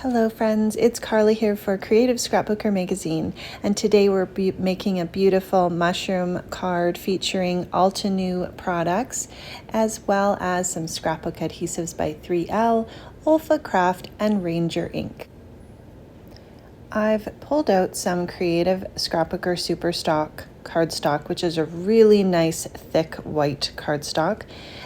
Hello friends, it's Karla here for Creative Scrapbooker magazine, and today we're making a beautiful mushroom card featuring Altenew products as well as some scrapbook adhesives by 3L, Olfa Craft, and Ranger ink. I've pulled out some Creative Scrapbooker Superstock cardstock, which is a really nice thick white cardstock,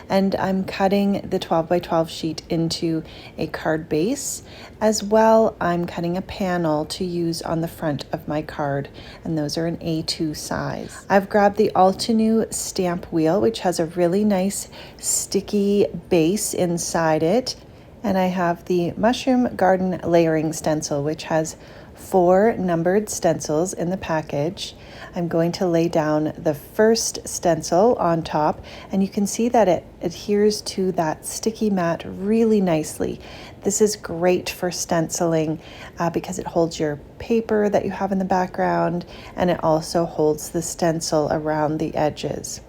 and I'm cutting the 12 by 12 sheet into a card base. As well, I'm cutting a panel to use on the front of my card, and those are an A2 size. I've grabbed the Altenew stamp wheel, which has a really nice sticky base inside it, and I have the Mushroom Garden Layering Stencil, which has 4 numbered stencils in the package. I'm going to lay down the first stencil on top, and you can see that it adheres to that sticky mat really nicely. This is great for stenciling because it holds your paper that you have in the background, and it also holds the stencil around the edges.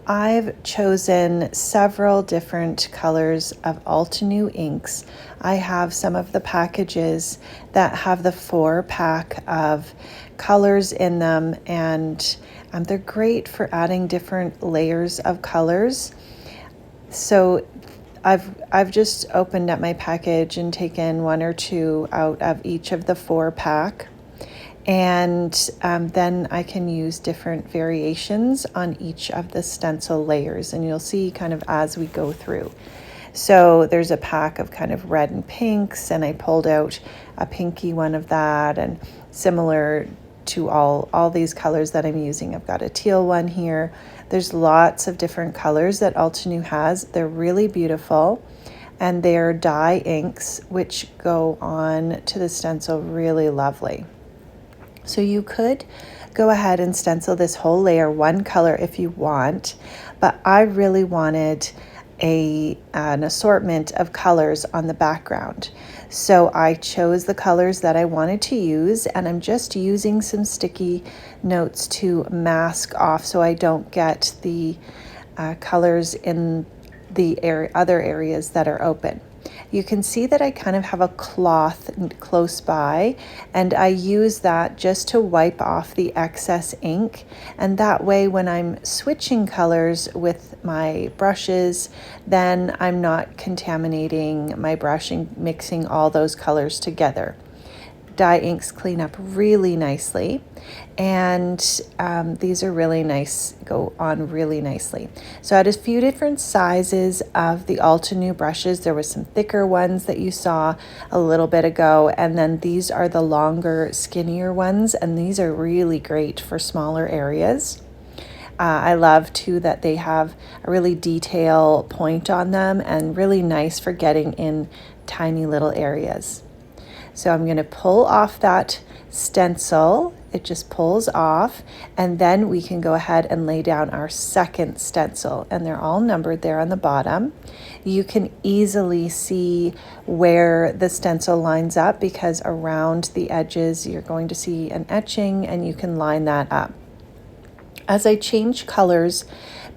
I've chosen several different colors of Altenew inks. I have some of the packages that have the 4-pack of colors in them, and they're great for adding different layers of colors. So I've just opened up my package and taken 1 or 2 out of each of the 4-pack. And then I can use different variations on each of the stencil layers, and you'll see kind of as we go through. So there's a pack of kind of red and pinks, and I pulled out a pinky one of that, and similar to all these colors that I'm using. I've got a teal one here. There's lots of different colors that Altenew has. They're really beautiful, and they're dye inks which go on to the stencil really lovely. So you could go ahead and stencil this whole layer one color if you want, but I really wanted an assortment of colors on the background. So I chose the colors that I wanted to use, and I'm just using some sticky notes to mask off so I don't get the colors in the other areas that are open. You can see that I kind of have a cloth close by, and I use that just to wipe off the excess ink, and that way when I'm switching colors with my brushes, then I'm not contaminating my brush and mixing all those colors together. Dye inks clean up really nicely, and these are really nice, go on really nicely. So I had a few different sizes of the Altenew brushes. There was some thicker ones that you saw a little bit ago, and then these are the longer, skinnier ones, and these are really great for smaller areas. I love too that they have a really detail point on them and really nice for getting in tiny little areas. So I'm going to pull off that stencil. It just pulls off, and then we can go ahead and lay down our second stencil, and they're all numbered there on the bottom. You can easily see where the stencil lines up because around the edges you're going to see an etching, and you can line that up. As I change colors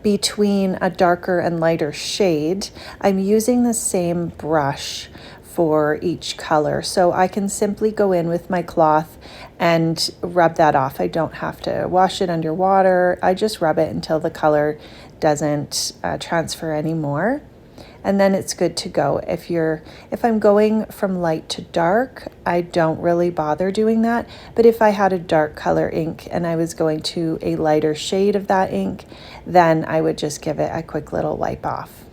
between a darker and lighter shade, I'm using the same brush for each color. So I can simply go in with my cloth and rub that off. I don't have to wash it under water. I just rub it until the color doesn't transfer anymore. And then it's good to go. If I'm going from light to dark, I don't really bother doing that. But if I had a dark color ink and I was going to a lighter shade of that ink, then I would just give it a quick little wipe off.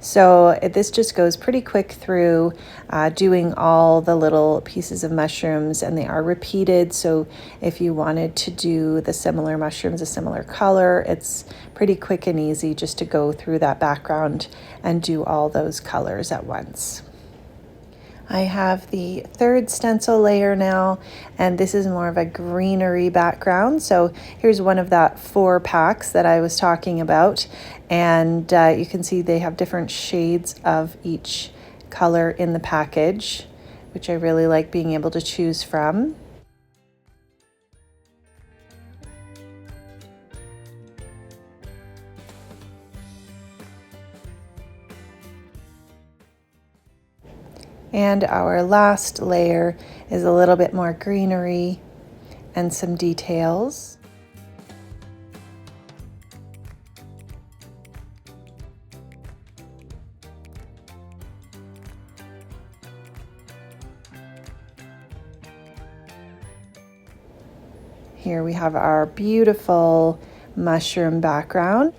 So this just goes pretty quick through doing all the little pieces of mushrooms, and they are repeated. So if you wanted to do the similar mushrooms, a similar color, it's pretty quick and easy just to go through that background and do all those colors at once. I have the third stencil layer now, and this is more of a greenery background. So here's one of that 4 packs that I was talking about, and you can see they have different shades of each color in the package, which I really like being able to choose from. And our last layer is a little bit more greenery and some details. Here we have our beautiful mushroom background.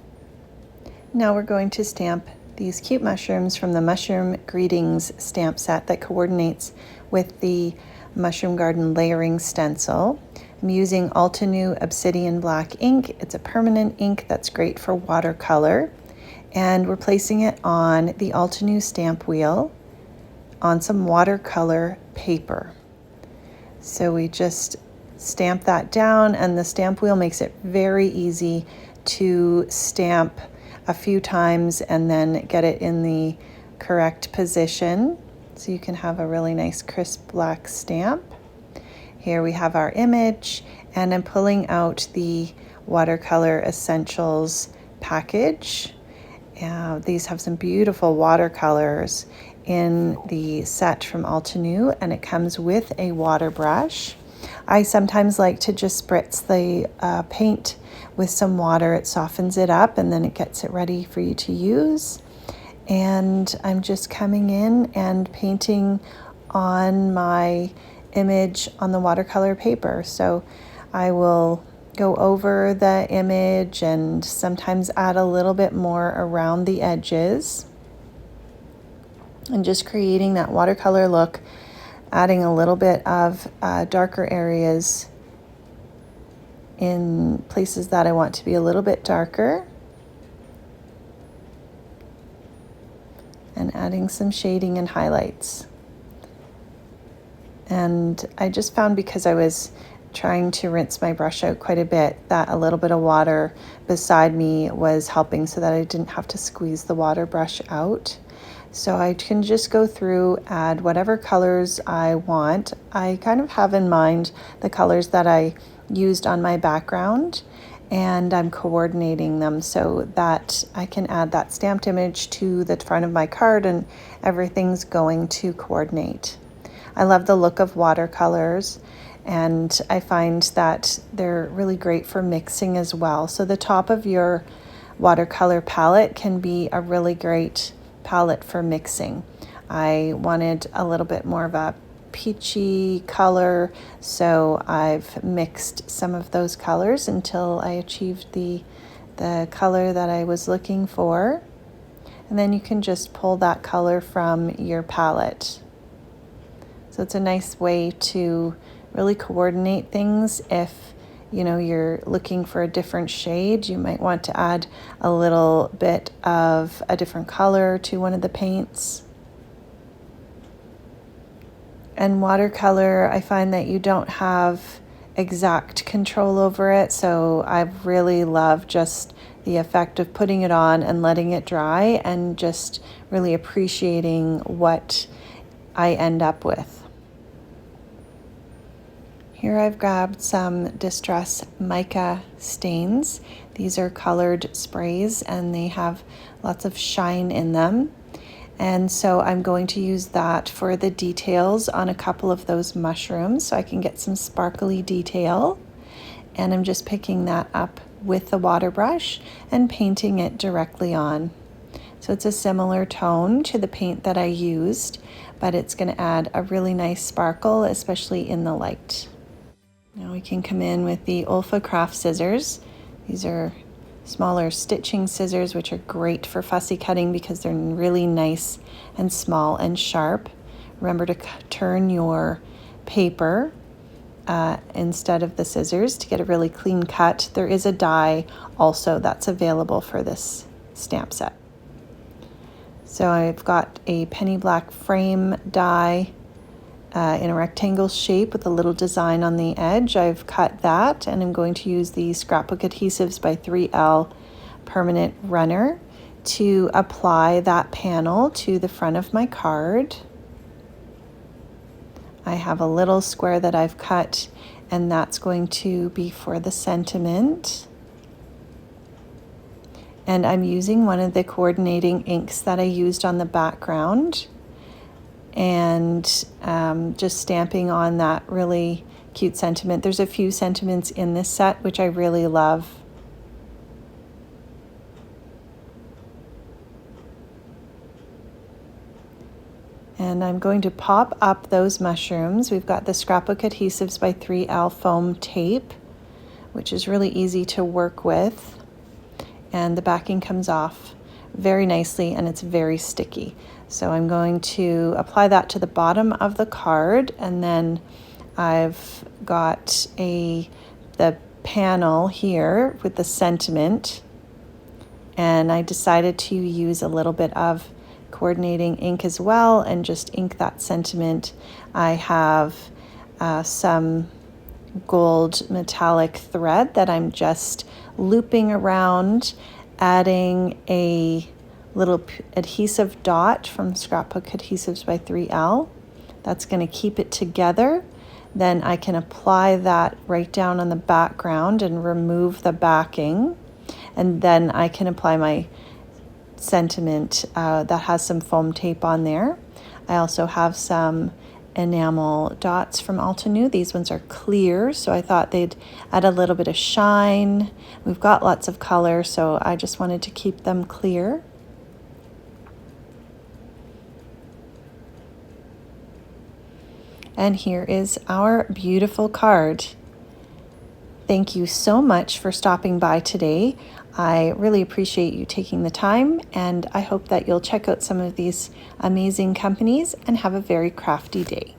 Now we're going to stamp these cute mushrooms from the Mushroom Greetings stamp set that coordinates with the Mushroom Garden layering stencil. I'm using Altenew Obsidian Black ink. It's a permanent ink that's great for watercolor. And we're placing it on the Altenew stamp wheel on some watercolor paper. So we just stamp that down, and the stamp wheel makes it very easy to stamp a few times and then get it in the correct position so you can have a really nice crisp black stamp. Here we have our image, and I'm pulling out the Watercolor Essentials package. These have some beautiful watercolors in the set from Altenew, and it comes with a water brush. I sometimes like to just spritz the paint with some water. It softens it up and then it gets it ready for you to use. And I'm just coming in and painting on my image on the watercolor paper. So I will go over the image and sometimes add a little bit more around the edges, and just creating that watercolor look, adding a little bit of darker areas in places that I want to be a little bit darker, and adding some shading and highlights. And I just found, because I was trying to rinse my brush out quite a bit, that a little bit of water beside me was helping so that I didn't have to squeeze the water brush out. So I can just go through, add whatever colors I want. I kind of have in mind the colors that I used on my background, and I'm coordinating them so that I can add that stamped image to the front of my card and everything's going to coordinate. I love the look of watercolors, and I find that they're really great for mixing as well. So the top of your watercolor palette can be a really great palette for mixing. I wanted a little bit more of a peachy color, so I've mixed some of those colors until I achieved the color that I was looking for. And then you can just pull that color from your palette. So it's a nice way to really coordinate things. If you're looking for a different shade, you might want to add a little bit of a different color to one of the paints. And watercolor, I find that you don't have exact control over it, so I really love just the effect of putting it on and letting it dry and just really appreciating what I end up with. Here I've grabbed some Distress Mica stains. These are colored sprays and they have lots of shine in them. And so I'm going to use that for the details on a couple of those mushrooms so I can get some sparkly detail. And I'm just picking that up with the water brush and painting it directly on. So it's a similar tone to the paint that I used, but it's going to add a really nice sparkle, especially in the light. Now we can come in with the Olfa Craft scissors. These are smaller stitching scissors, which are great for fussy cutting because they're really nice and small and sharp. Remember to turn your paper instead of the scissors to get a really clean cut. There is a die also that's available for this stamp set. So I've got a penny black frame die in a rectangle shape with a little design on the edge. I've cut that, and I'm going to use the Scrapbook Adhesives by 3L permanent runner to apply that panel to the front of my card. I have a little square that I've cut, and that's going to be for the sentiment. And I'm using one of the coordinating inks that I used on the background. and just stamping on that really cute sentiment. There's a few sentiments in this set which I really love. And I'm going to pop up those mushrooms. We've got the Scrapbook Adhesives by 3L foam tape, which is really easy to work with. And the backing comes off very nicely and it's very sticky. So I'm going to apply that to the bottom of the card, and then I've got the panel here with the sentiment, and I decided to use a little bit of coordinating ink as well and just ink that sentiment. I have some gold metallic thread that I'm just looping around, adding a little adhesive dot from Scrapbook Adhesives by 3L. That's going to keep it together. Then I can apply that right down on the background and remove the backing. And then I can apply my sentiment that has some foam tape on there. I also have some enamel dots from Altenew. These ones are clear, so I thought they'd add a little bit of shine. We've got lots of color, so I just wanted to keep them clear. And here is our beautiful card. Thank you so much for stopping by today. I really appreciate you taking the time, and I hope that you'll check out some of these amazing companies and have a very crafty day.